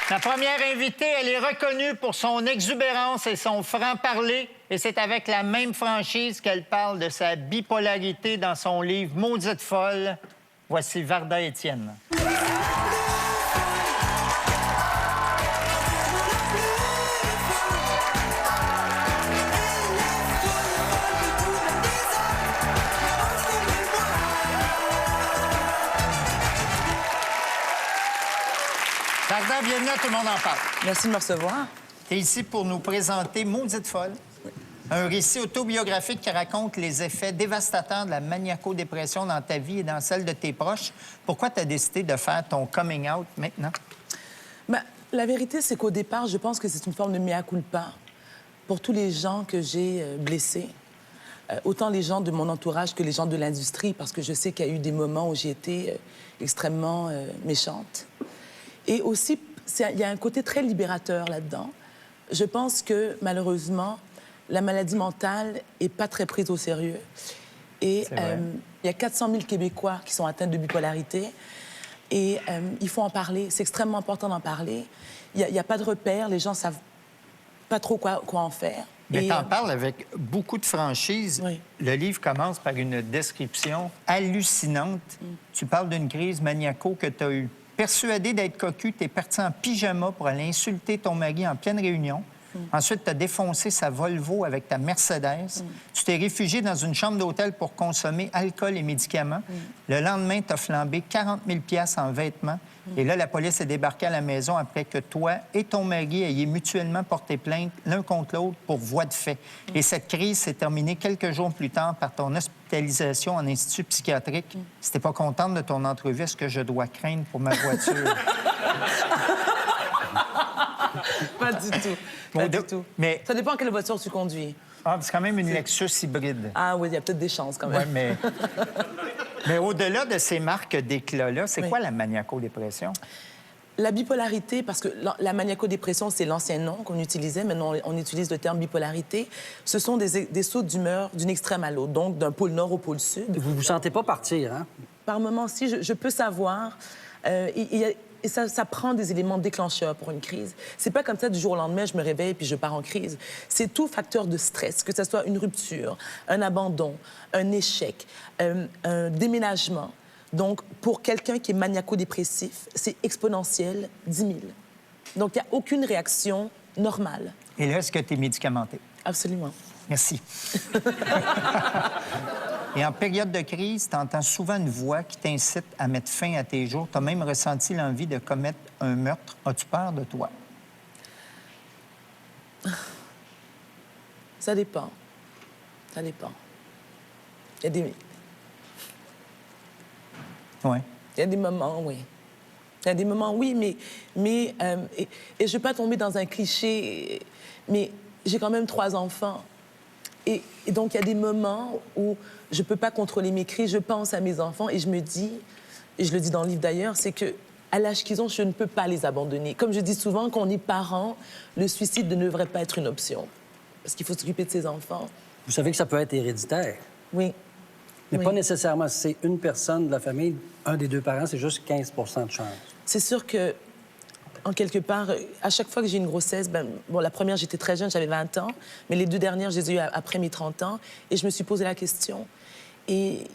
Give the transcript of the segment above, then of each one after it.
La première invitée, elle est reconnue pour son exubérance et son franc-parler. Et c'est avec la même franchise qu'elle parle de sa bipolarité dans son livre « Maudite folle ». Voici Varda Étienne. Varda, bienvenue à Tout le monde en parle. Merci de me recevoir. Tu es ici pour nous présenter Maudite folle, un récit autobiographique qui raconte les effets dévastateurs de la maniaco-dépression dans ta vie et dans celle de tes proches. Pourquoi tu as décidé de faire ton coming out maintenant? Ben, la vérité, c'est qu'au départ, je pense que c'est une forme de mea culpa pour tous les gens que j'ai blessés. Autant les gens de mon entourage que les gens de l'industrie, parce que je sais qu'il y a eu des moments où j'ai été extrêmement méchante. Et aussi, il y a un côté très libérateur là-dedans. Je pense que, malheureusement, la maladie mentale n'est pas très prise au sérieux. Et il y a 400 000 Québécois qui sont atteints de bipolarité. Et il faut en parler. C'est extrêmement important d'en parler. Il n'y a pas de repères. Les gens ne savent pas trop quoi en faire. Mais tu en parles avec beaucoup de franchise. Oui. Le livre commence par une description hallucinante. Tu parles d'une crise maniaco que tu as eue. Persuadé d'être cocu, tu es parti en pyjama pour aller insulter ton mari en pleine réunion. Ensuite, tu as défoncé sa Volvo avec ta Mercedes. Tu t'es réfugié dans une chambre d'hôtel pour consommer alcool et médicaments. Le lendemain, tu as flambé 40 000 $ en vêtements. Et là, la police est débarquée à la maison après que toi et ton mari ayez mutuellement porté plainte l'un contre l'autre pour voie de fait. Et cette crise s'est terminée quelques jours plus tard par ton hospitalisation en institut psychiatrique. Si t'es pas contente de ton entrevue, est-ce que je dois craindre pour ma voiture? Pas du tout. Pas du tout. Mais... Ça dépend quelle voiture tu conduis. Ah, c'est quand même une Lexus hybride. Ah oui, il y a peut-être des chances quand même. Oui, mais... mais au-delà de ces marques d'éclat-là, c'est quoi la maniaco-dépression? La bipolarité, parce que la maniaco-dépression, c'est l'ancien nom qu'on utilisait. Maintenant, on utilise le terme bipolarité. Ce sont des sauts d'humeur d'une extrême à l'autre, donc d'un pôle nord au pôle sud. Vous vous sentez pas partir, hein? Par moments, si, je peux savoir. Et ça prend des éléments déclencheurs pour une crise. C'est pas comme ça, du jour au lendemain, je me réveille puis je pars en crise. C'est tout facteur de stress, que ce soit une rupture, un abandon, un échec, un déménagement. Donc, pour quelqu'un qui est maniaco-dépressif, c'est exponentiel, 10 000. Donc, il n'y a aucune réaction normale. Et là, est-ce que tu es médicamenté? Absolument. Merci. Et en période de crise, tu entends souvent une voix qui t'incite à mettre fin à tes jours. Tu as même ressenti l'envie de commettre un meurtre. As-tu peur de toi? Ça dépend. Ça dépend. Il y a des... Oui. Il y a des moments, oui. Il y a des moments, oui, mais et je ne vais pas tomber dans un cliché, mais j'ai quand même 3 enfants. Et donc, il y a des moments où je ne peux pas contrôler mes cris, je pense à mes enfants et je me dis, et je le dis dans le livre d'ailleurs, c'est qu'à l'âge qu'ils ont, je ne peux pas les abandonner. Comme je dis souvent, quand on est parent, le suicide ne devrait pas être une option. Parce qu'il faut s'occuper de ses enfants. Vous savez que ça peut être héréditaire. Oui. Mais oui. pas nécessairement. Si c'est une personne de la famille, un des 2 parents, c'est juste 15 de chance. C'est sûr que, en quelque part, à chaque fois que j'ai une grossesse, la première, j'étais très jeune, j'avais 20 ans, mais les 2 dernières, je les ai eues après mes 30 ans, et je me suis posé la question. Et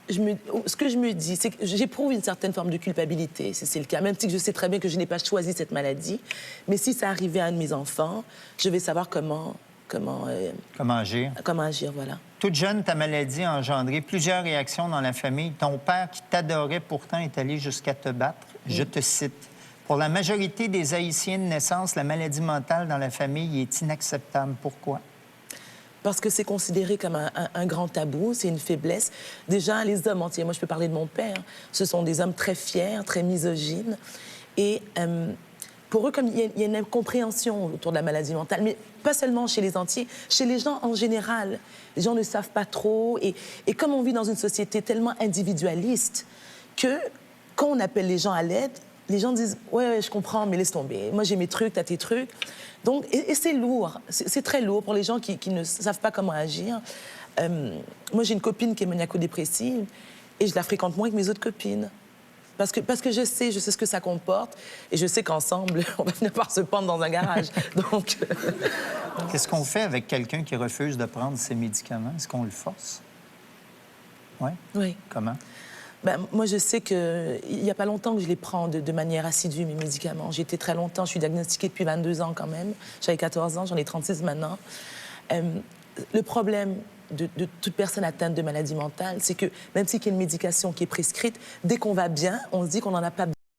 ce que je me dis, c'est que j'éprouve une certaine forme de culpabilité, si c'est le cas, même si je sais très bien que je n'ai pas choisi cette maladie. Mais si ça arrivait à un de mes enfants, je vais savoir comment agir? Comment agir, voilà. Toute jeune, ta maladie a engendré plusieurs réactions dans la famille. Ton père, qui t'adorait pourtant, est allé jusqu'à te battre. Je te cite. Pour la majorité des Haïtiens de naissance, la maladie mentale dans la famille est inacceptable. Pourquoi? Parce que c'est considéré comme un grand tabou, c'est une faiblesse. Déjà, les hommes entiers, moi je peux parler de mon père, ce sont des hommes très fiers, très misogynes. Et pour eux, comme il y a une incompréhension autour de la maladie mentale, mais pas seulement chez les entiers, chez les gens en général. Les gens ne savent pas trop. Et comme on vit dans une société tellement individualiste que quand on appelle les gens à l'aide, les gens disent « Ouais, je comprends, mais laisse tomber. Moi, j'ai mes trucs, t'as tes trucs. » Donc, et c'est lourd. C'est très lourd pour les gens qui ne savent pas comment agir. Moi, j'ai une copine qui est maniaco-dépressive et je la fréquente moins que mes autres copines. Parce que je sais ce que ça comporte et je sais qu'ensemble, on va finir par se pendre dans un garage. Donc... Qu'est-ce qu'on fait avec quelqu'un qui refuse de prendre ses médicaments? Est-ce qu'on le force? Oui? Oui. Comment? Ben, moi, je sais qu'il n'y a pas longtemps que je les prends de manière assidue, mes médicaments. J'ai été très longtemps, je suis diagnostiquée depuis 22 ans quand même. J'avais 14 ans, j'en ai 36 maintenant. Le problème de toute personne atteinte de maladie mentale, c'est que même s'il y a une médication qui est prescrite, dès qu'on va bien, on se dit qu'on n'en a pas besoin.